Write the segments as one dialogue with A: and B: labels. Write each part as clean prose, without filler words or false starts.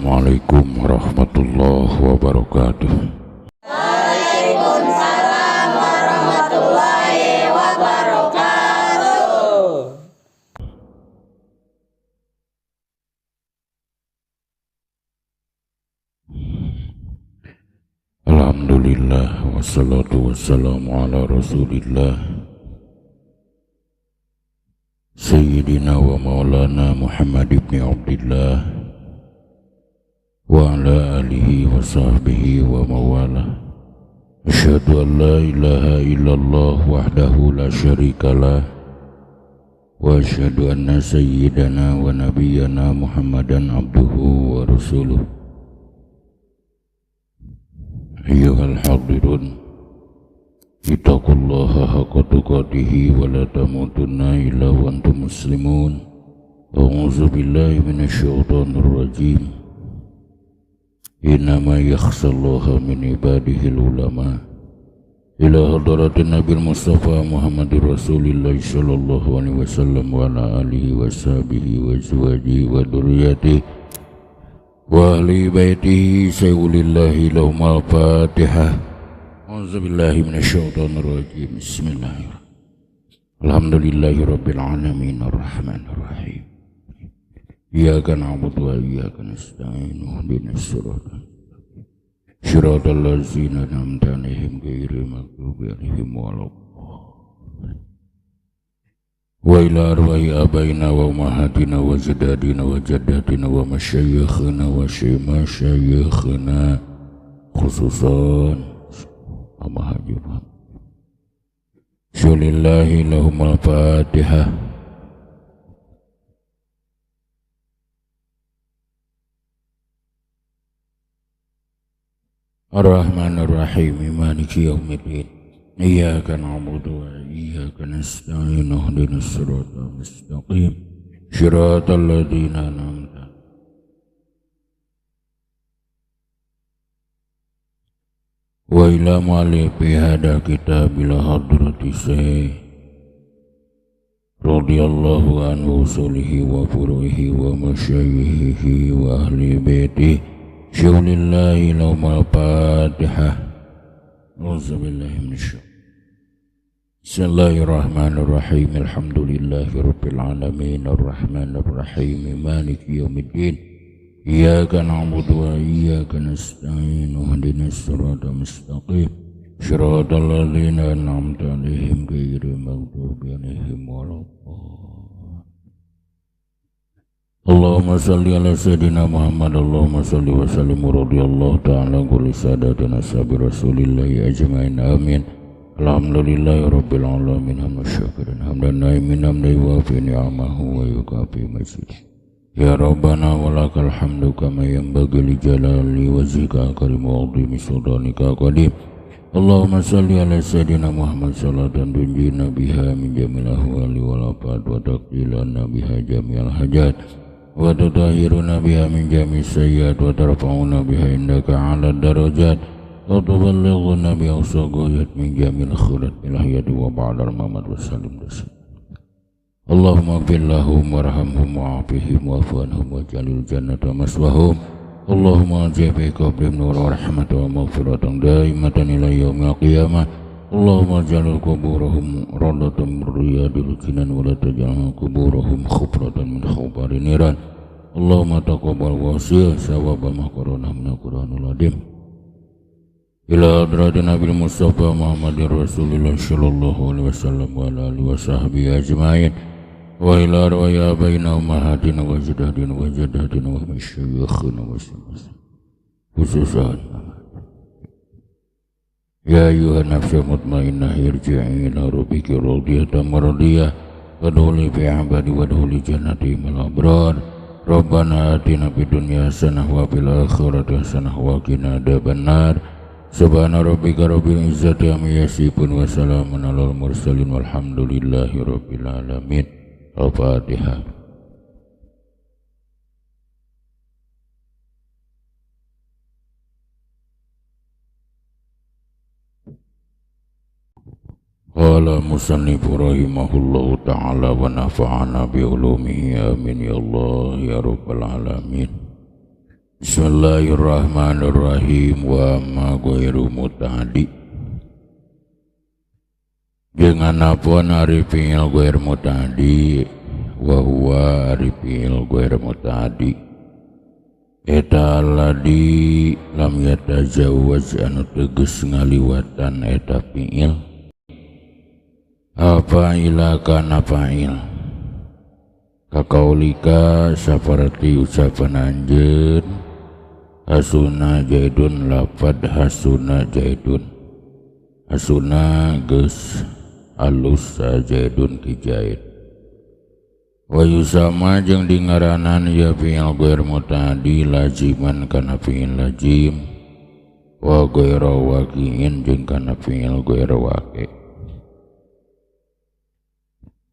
A: Assalamualaikum warahmatullahi wabarakatuh.
B: Waalaikumsalam warahmatullahi wabarakatuh.
A: Alhamdulillah wassalatu wassalamu ala rasulillah Sayyidina wa maulana Muhammad ibn Abdillah wa ala alihi wa sahbihi wa mawala. Asyhadu an la ilaha illallah wahdahu la syarikalah wa asyhadu anna sayyidana wa nabiyyana Muhammadan abduhu wa rasuluh. Ayyuhal hadirun, ittaqullaha haqqa tuqatih wa la tamutunna illa wa antum muslimun. A'udzu billahi minasyaitonir rajim. Innama yakhshallaha min ibadihil ulama. Ila hadratin Nabil Mustafa Muhammadir Rasulillah sallallahu alaihi wasallam wa ala alihi wa sahbihi wa azwajihi wa dzurriyyatihi wa ahli baitihi sayyidillahi lahumul fatihah. A'udzubillahi minasyaitonir rajim. Bismillahirrahmanirrahim. Alhamdulillahi rabbil alamin arrahmanir rahim. Iyyaka na'budu wa iyyaka nasta'in. Ihdinas siratal ladzina an'amta 'alaihim ghairil maghdubi 'alaihim waladdallin. Wa ila arwahi abaina wa ummahatina wa ajdadina wa jaddatina wa masyayikhina wa masyayikhina khususan Amma Haji Muhammad Syulillahi lahumul fatihah. Ar-Rahmanir Rahim Maliki yaumiddin. Iyyaka na'budu wa iyyaka nasta'in. Ihdinas siratal mustaqim. Shiratal ladzina an'amta. Wa ila mu'allifi hada kitabil hadrati Syekh radhiyallahu anhu usulihi wa furu'ihi wa masyayikhihi wa ahli baitihi. Syulillahi lahumul fatihah. Auzubillahi minasyaitonir. Bismillahirrahmanirrahim. Alhamdulillahi rabbil alamin arrahmanir rahim maliki yaumiddin. Iyyaka na'budu wa iyyaka nasta'in. Ihdinas siratal mustaqim. Shiratal ladzina an'amta 'alaihim ghairil maghdubi 'alaihim waladdallin. Allahumma salli ala sayyidina Muhammad. Allahumma salli wa sallim wa radiyallahu ta'ala kulli sadatina sabi rasulillahi ajma'in amin. Alhamdulillahi rabbil alamin hamdan syakirin hamdan naimin hamdan yuwafi ni'amahu wa yukafi mazid. Ya Rabbana walakal hamdu kama yanbaghi li jalali wajhika karim wa 'azimi sultanika qadim. Allahumma salli ala sayyidina Muhammad salatan tunjina biha min jamil ahwali wal afat wa taqdilana biha jamil hajat wa tutahhiruna biha min jami' sayyiat wa tarfa'una biha indaka 'ala darajat wa tuballighuna bi aqsaqiyat min jamil khairat bil hayati wa ba'dal mamat wa sallim taslim. Allahumma ighfir lahum warhamhum wa'afihim wa'fu anhum waj'alil jannata maswahum. Allahumma ajib bi qabrihim nur wa rahmatan wa maghfiratan daimatan ila yaumil qiyamah. Allahumma ij'al quburahum rawdatan min riyadil jinan wa la taj'al quburahum khufratan min khubarin niran. Allahumma taqabbal wasi' sawaba ma qarana min al-Qur'anil azim. Ila hadratin Nabil Mustafa Muhammadir Rasulillah sallallahu alaihi wasallam wa ala alihi wa sahbihi ajma'in. Wa ila arwahi abaina ummahatina wa ajdadina wa jaddatina wa masyayikhina wa khususan ya ayyuhan nafsul mutmainnah irji'i ila rabbiki radiyatan maradiyah wadkhuli fi ibadi wadkhuli jannati ma'al abrar. Rabbana atina fid dunya hasanah wa fil akhirati hasanah wa qina adzabannar. Subhana rabbika rabbil izzati amma yasifun wa salamun alal mursalin walhamdulillahi rabbil alamin. Al-Fatihah. Qala musannifu rahimahullahu ta'ala wa nafa'ana bi ulumihi amin ya Allah ya rabbal alamin. Bismillahirrahmanirrahim. Wa ma ghairu muta'addi dengan apun ari fi'il ghair muta'addi wa huwa ari fi'il ghair muta'addi eta alladzi lam yatajawaz anu teges ngaliwatan eta fi'il apa ila kana fa'il kakaulika saperti ucapan anjeun hasuna jaidun lafad hasuna jaidun hasuna geus alus jaidun ki jaid wa yusama jeung dingaranan ya fi'il ghair muta'addi laziman kana fi'il lazim wa ghairu waqi'in jeung kana fi'il ghairu waqi'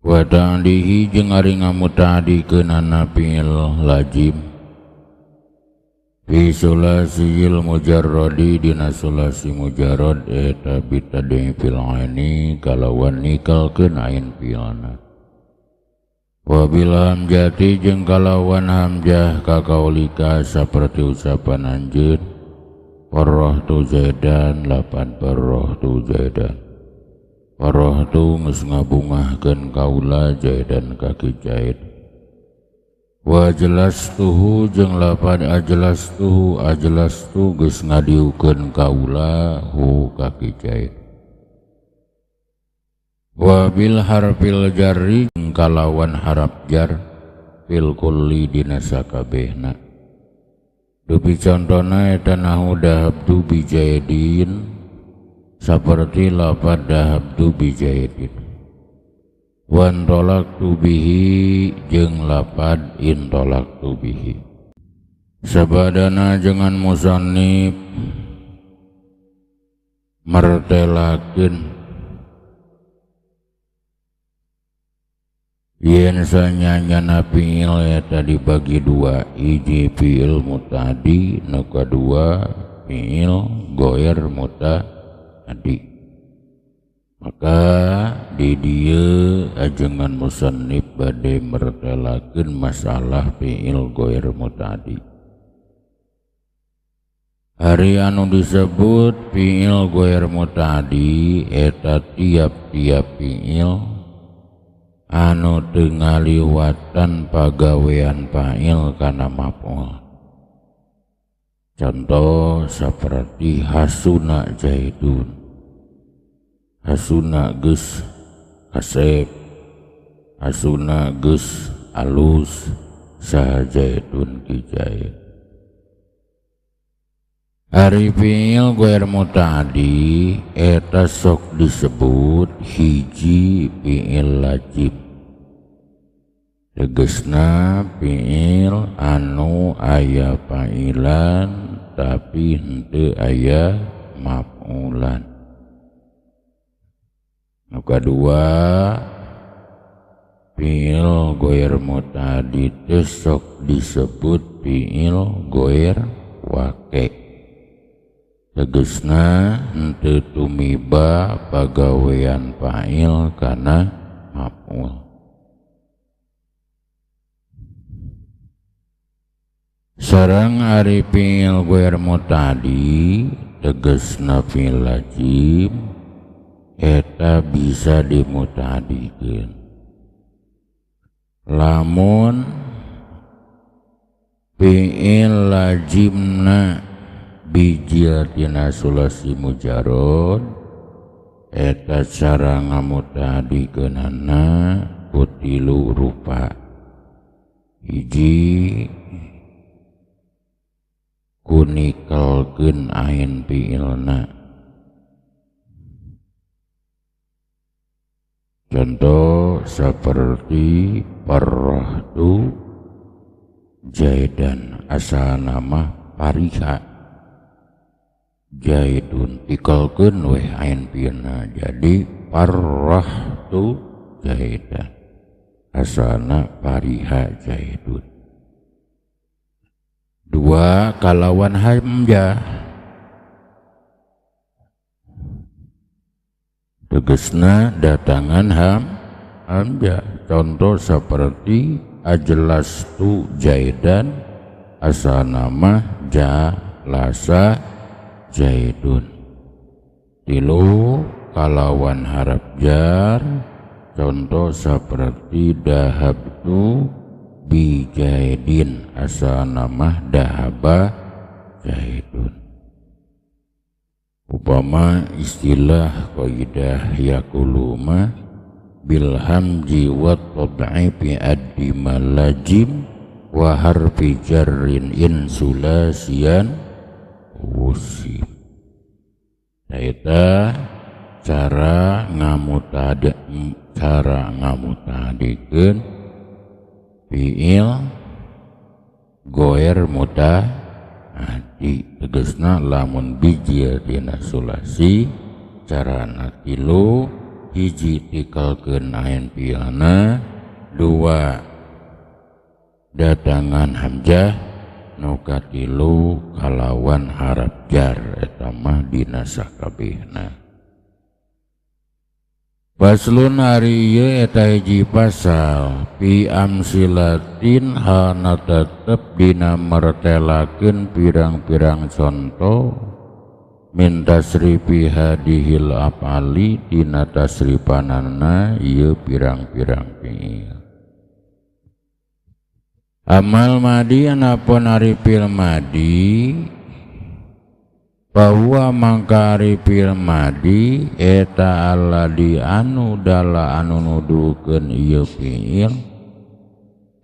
A: wa ta'dihi jeung ari ngamuta'dikeunana fi'il lazim fi sulasil mujarradi dina sulasi mujarrad eta bitadai fil aini kalawan nikalkeun ain fi'ilna wa bil hamjati jeung kalawan hamjah kakaulika saperti ucapan anjeun farahtu zaidan lapan farahtu zaidan farahtu geus ngabungahkeun kaula zaidan ka ki zaid wa ajlastuhu jeung lapan ajlastuhu ajlastu geus ngadiukeun kaula hu ka ki zaid wa bil harfil jarri kalawan harap jar fil kulli dina sakabehna dupi contona eta nahu dahabtu bi zaidin saperti lapad dahabtu bi zaidin wan tolaktu bihi jeung lapad intolaktu bihi sabadana jangan musannif martelakeun yen sanyanyana fi'il eta dibagi dua hiji fi'il muta'addi nu kadua fi'il ghair muta'addi maka di dieu ajengan musannif bade mertelakeun masalah fi'il ghair muta'addi hari anu disebut fi'il ghair muta'addi eta tiap-tiap fi'il anu teu ngaliwatan pagawean fa'il kana maf'ul contoh saperti hasuna zaidun hasuna geus kasep hasuna geus alus saha zaidun ki zaid ari fi'il ghair muta'addi eta sok disebut hiji fi'il lazim tegesna fi'il anu aya fa'ilan tapi henteu aya maf'ulan nu kadua fi'il ghair muta'addi teh sok disebut fi'il ghair waqi' tegesna henteu tumiba pagawean fa'il kana maf'ul sareng ari fi'il ghair muta'addi tegesna fi'il lazim eta bisa dimuta'addikeun lamun fi'il lazimna bijiatina sulasi mujarrad eta cara ngamuta'addikeunana kutilu rupa hiji kunikalkeun ain fi'ilna contoh seperti parahtu zaidan asal nama pariha zaidun pikalkeun weh ain fi'ilna jadi parahtu zaidan asalna pariha zaidun dua kalawan hamzah tegesna datangan hamzah contoh seperti ajlastu zaidan asana mah jalasa Zaidun. Tilu kalawan harap jar, contoh seperti dahabtu bi Zaidin, asana mah dahaba Zaidun. Upama istilah qaidah yakuluma bil hamji wa tab'i fi addi malajim wa harfi jarrin insulasian wusim. Eta cara ngamutadikeun fiil goer mutaadi, tegasna lamun biji dina sulasi carana tilu, hiji tikalkeun ain fiilna, dua datangan hamzah, nu katilu kalawan harap jar eta mah dina sakabehna. Faslun ari ieu eta hiji pasal fi amsilatin hana tetep dina mertelakeun pirang-pirang contoh min tasrifi hadihil afali dina tasrifanana ieu pirang-pirang fiil. Amal madi anapun ari fil madi bahwa mangka ari fil madi eta alladzi anu dala anu nuduhkeun ieu fiil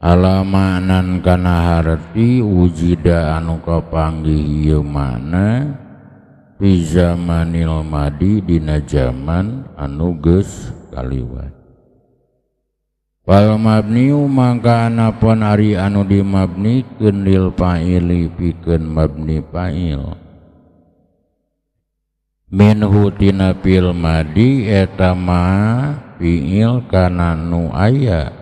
A: ala ma'nan kana harti wujida anu kapanggih ieu makna fi zamanil madi dina zaman anu geus kaliwat. Wal mabniu mangka anapun ari anu dimabnikeun lil fa'ili pikeun mabni fa'il minhu tina fil madi eta ma fiil kana nu aya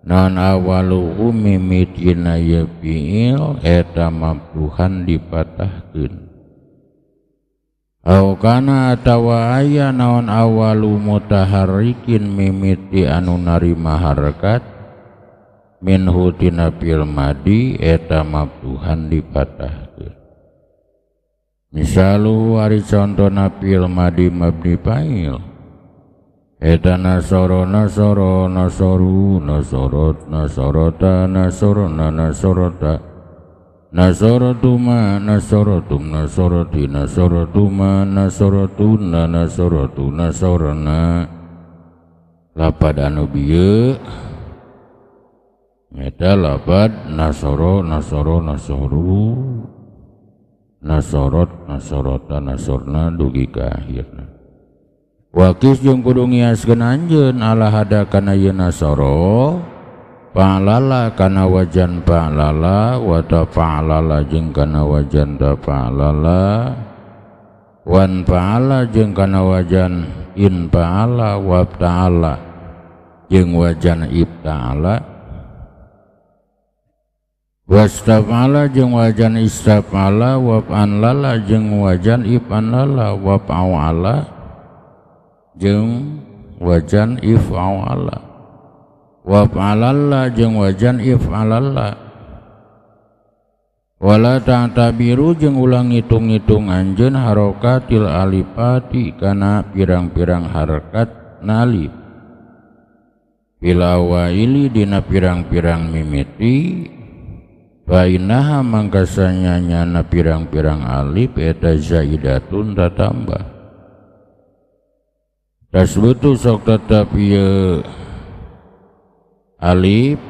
A: non awaluhu mimitina ya fiil eta maftuhan dipatahkeun au kana atawa aya naon awalu mutaharrikin mimiti anu narima harakat minhu tina fil madi eta maftuhan dipatahkeun. Misalu ari contona fil madi mabni fa'il eta nasoro nasoro nasoru nasorot nasorota nasorona nasorota nasorotuma nasorotum nasoroti nasorotuma nasorotuna nasorotu nasorona lapad anu bieu eta lapad nasoro nasoro nasoru nasorot nasorota nasorna dugi ka akhirna. Wakis jeung kudu ngiaskeun anjeun ala hada kana ieu nasoro fa'lala kana wajan fa'lala wa tafa'lala jeung kana wajan tafa'lala wan fa'ala jeung kana wajan in fa'ala wa ta'ala jeung wajan ibta'ala wastaf'ala jeung wajan istaf'ala wa fa'lala jeung wajan if'alala wa fa'ala jeung wajan if'alala wa fa'alalla jeung wajan if'alalla wala ta'tabiru jeung ulang ngitung-ngitung anjeun harokatil alifati kana pirang-pirang harakat nalif fil awaili dina pirang-pirang mimiti fa innaha mangkasanya nyana pirang-pirang alif eta zaidatun tatambah tasbutu sok tetep ieu alif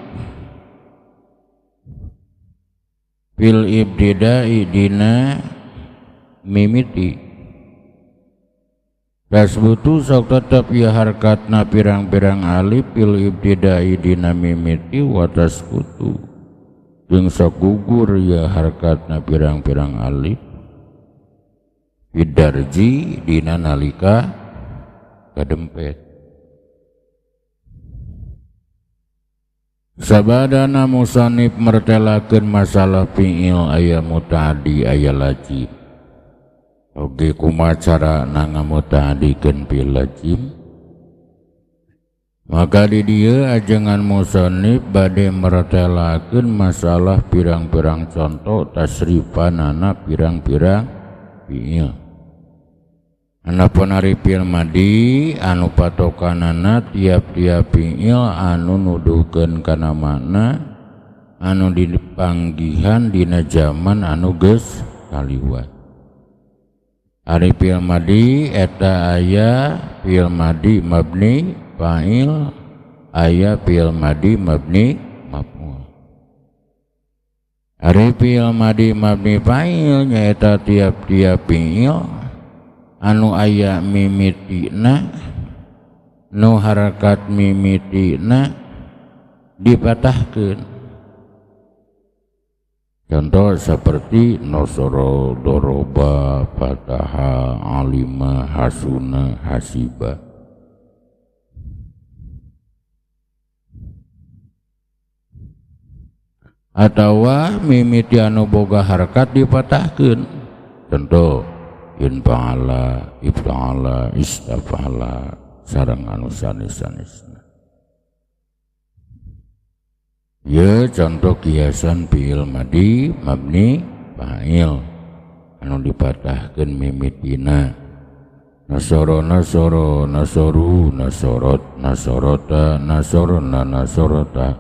A: fil ibtidai dina mimiti tasbutu sok tetep ya harkatna pirang-pirang alif fil ibtidai dina mimiti wa tasbutu jeung sok gugur ya harkatna pirang-pirang alif fidarji dina nalika kadempet. Sabadana musannif mertelakeun masalah fiil aya mutaaddi aya lajim. Oge kumaha cara ngamutaadikeun fiil lajim? Maka di dieu ajengan musannif bade meretelakeun masalah pirang-pirang contoh tasrifanana pirang-pirang fiil. Anapun ari fiil madi anu patokanana tiap-tiap fiil anu nuduhkeun kana makna anu dipanggihan dina zaman anu geus kaliwat. Ari fiil madi eta aya fiil madi mabni fa'il, aya fiil madi mabni maf'ul. Ari fiil madi mabni fa'il nyaeta tiap-tiap fiil anu aya mimitina nu harakat mimitina dipatahkeun. Contoh seperti nosoro, doroba, fataha, alima, hasuna, hasiba. Atawa mimiti anu boga harakat dipatahkeun. Contoh infa'ala, ifta'ala, istafa'ala sareng anu sanes-sanesna. Ya contoh kiasan fiil madi mabni fa'il anu dipatahkeun mimitina. Nasoro nasoro nasoru nasorot nasorota nasorona nasorota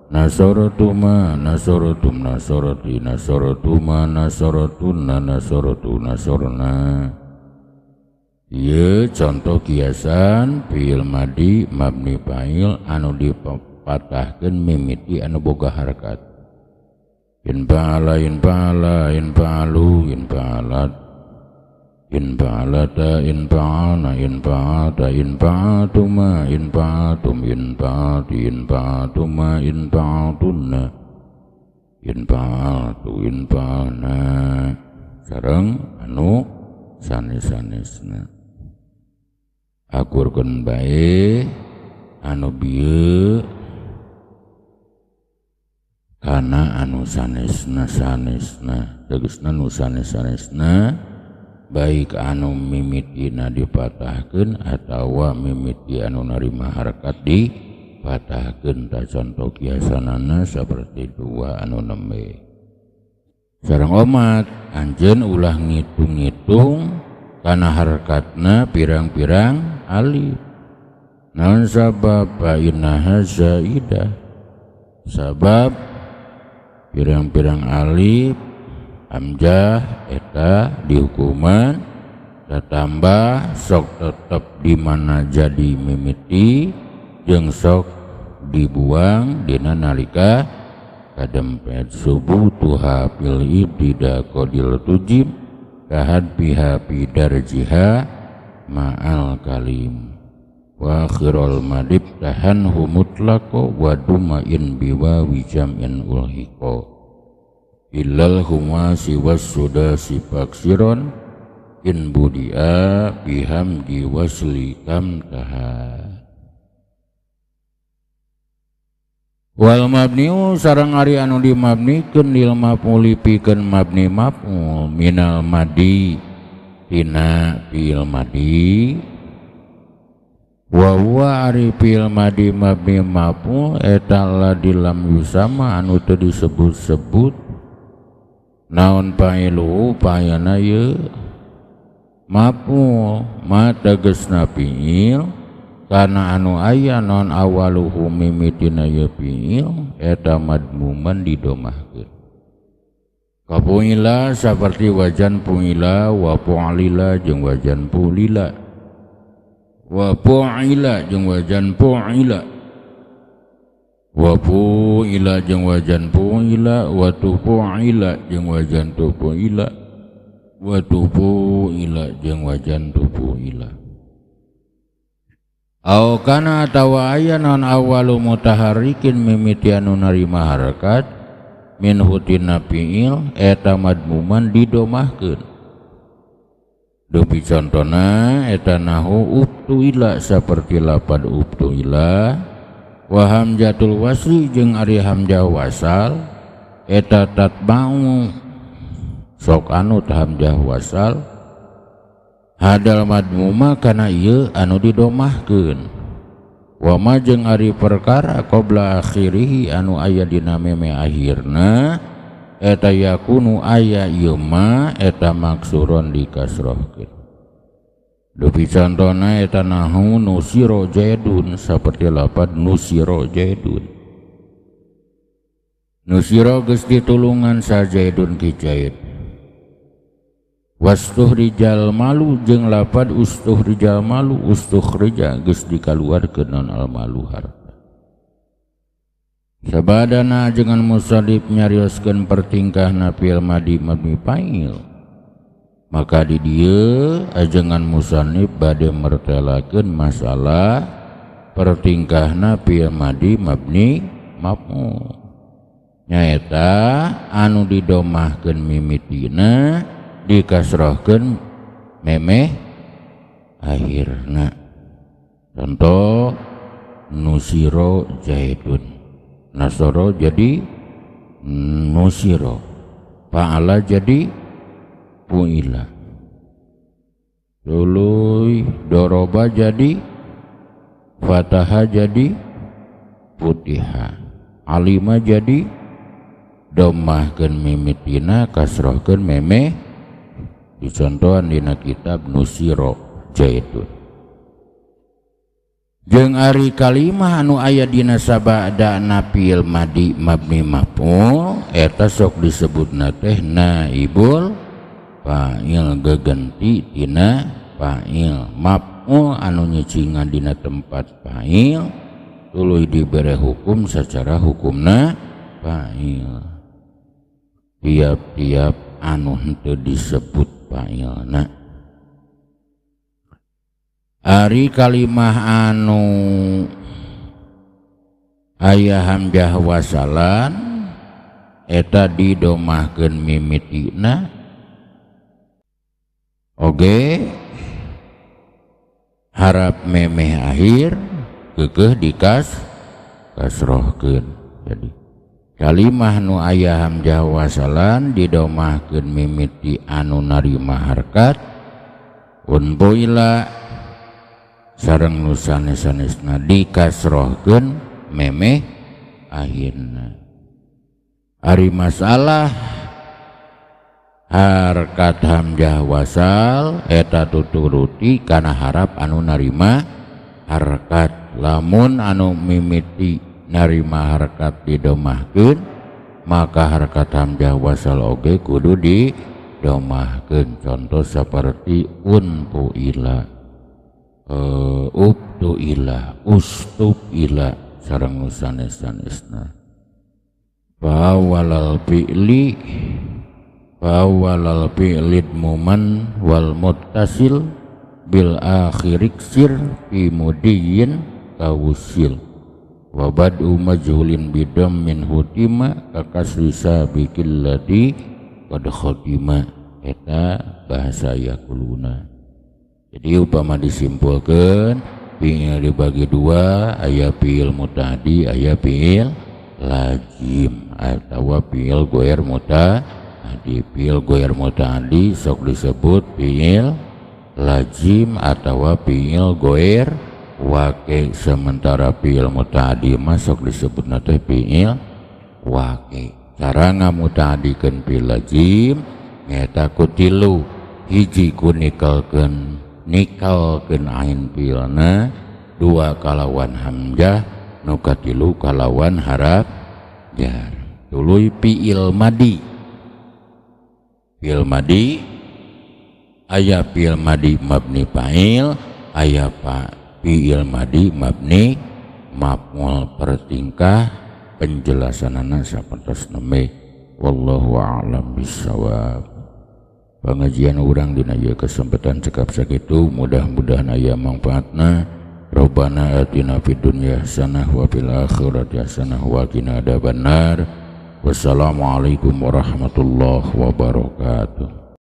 A: nasorotuma nasorotum nasoroti nasorotuma nasorotuna nasorotu nasorna. Ieu contoh kiasan fiil madi mabni fa'il anu dipatahkeun mimiti anu boga harakat. Infa'ala infa'ala infa'alu infa'alat infa'alata infa'ana infa'ata infa'atuma infa'atum infa'ati infa'atuma infa'atunna infa'atu infa'ana sareng anu sanes-sanesna. Akurkeun bae anu bieu kana anu sanesna tegasna nu sanes-sanesna baik anu mimitina dipatahkeun atawa mimiti anu narima harakat dipatahkeun. Ta contoh kiasanana saperti dua anu nembe. Sareng omat anjeun ulah ngitung-ngitung kana harakatna pirang-pirang alif. Naon sabab fa innaha zaidah. Sabab pirang-pirang alif hamzah eta dihukuman tatambah sok tetep di mana jadi mimiti jeung sok dibuang dina nalika kadempet subutuha fil ibtida qadil tujib kahad biha bidarjiha ma'al kalim wa akhirul madib tahanhu mutlaqo wa dumain biwa wijam'in ulhiqo illal humasi wassudasi faksiron in budia bihamdi wasli kamtaha. Wal mabniu sareng ari anu dimabnikeun lil maf'uli pikeun mabni maf'ul minal madi tina fiil madi wa huwa ari fiil madi mabni maf'ul eta ladzi lam yusama anu teu disebut-sebut naon fa'ilu payana ye maf'ul ma tegasna fi'il kana anu aya non awaluhu mimitina ye fi'il eta madmuman didomahkeun. Kapuila saperti wajan puila wa pu'lila jeung wajan pulila wa pu'ila jeung wajan pu'ila wa pu'ila jeung wajan pu'ila wa tupu'ila jeung wajan tupu'ila wa tupu'ila jeung wajan tupu'ila. Au kana atawa aya non awalu mutaharrikin mimiti anu narima harakat min hutina fi'il eta madmuman didomahkeun. Dupi contona eta nahu ubtuila saperti lapad ubtuila wa hamjatul wasli jeung ari hamzah wasal eta tatba'u sok anu hamzah wasal hadal madmuma kana ieu anu didomahkeun. wa ma jeung ari perkara qabla akhirih anu aya dina meme akhirna eta yakunu aya ieu ma eta maksuron dikasrohkeun. Dupi contohna eta nahu nusiro jaidun saperti lapad nusiro jaidun. Nusiro geus ditulungan sa jaidun ki jaid. Wastuh rijal malu jeung lapad ustuh rijal malu ustuh rija geus dikaluarkeun non al malu harta. Sabadana dengan musallif nyarioskeun pertingkahna fil madi mabni fa'il. Maka di dieu ajengan musannif bade mertelakeun masalah pertingkahna fil madi mabni maf'ul. Nyaeta anu didomahkeun mimitina dikasrohkeun memeh akhirna. Contoh nusiro jaidun, nasoro jadi nusiro, fa'ala jadi fu'ila, luluy doroba jadi fataha jadi futiha, alima jadi domahkeun mimitina kasrohkeun memeh dicontohan dina kitab nusiro jaidun. Jeung ari kalimah anu aya dina sabadana fil madi mabni maf'ul eta sok disebutna teh naibul fa'il geganti tina fa'il. Maf'ul anu nyicingan dina tempat fa'il tuluy dibere hukum secara hukumna fa'il. Tiap-tiap anu henteu disebut fa'ilna. Ari kalimah anu aya hamzah wasalan eta didomahkeun mimitina oge harap memeh akhir keukeuh kasrohkeun. Jadi kalimah nu aya hamzah wasalan didomahkeun mimiti anu narima harkat unpoila sareng nu sanes-sanesna dikasrohkeun memeh akhirna. Ari masalah harkat hamzah wasal eta tuturuti kana harap anu narima harkat. Lamun anu mimiti narima harkat didomahkeun maka harkat hamzah wasal oge kudu didomahkeun. Contoh saperti unpuila, ubtuila, ustuila sareng nu sanes-sanesna. Fawalal fi'lid muman wal muttasil bil akhiriksir fi mudiyin kawusil wa bad'u majhulin bidam min hutima kakasri sabiqil ladhi qad khotima. Eta bahasa yakuluna. Jadi upama disimpulkeun fi'il dibagi dua, aya fi'il muta'addi, aya fi'il lazim atawa fi'il ghair muta'addi. Fi'il ghair muta'addi sok disebut fi'il lazim atawa fi'il ghair waqi, sementara fi'il muta'addi masuk disebutna teh fi'il waqi. Cara ngamuta'addikeun fi'il lazim nyaeta ku tilu. Hiji ku nikalkeun ain fi'ilna, dua kalawan hamzah, nu katilu kalawan harap jar. Tuluy fi'il madi. Fi'il madi aya fi'il madi mabni fa'il, aya fi'il madi mabni maf'ul. Pertingkah penjelasanana sapertos neme. Wallahu a'lam bishawab. Pengajian urang dina ieu kesempatan cekap sakitu, mudah-mudahan aya manfaatna. Rabbana atina fid dunya hasanah wa fil akhirati hasanah wa qina adzabannar. Wassalamualaikum warahmatullahi wabarakatuh.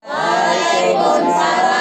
B: Waalaikumsalam.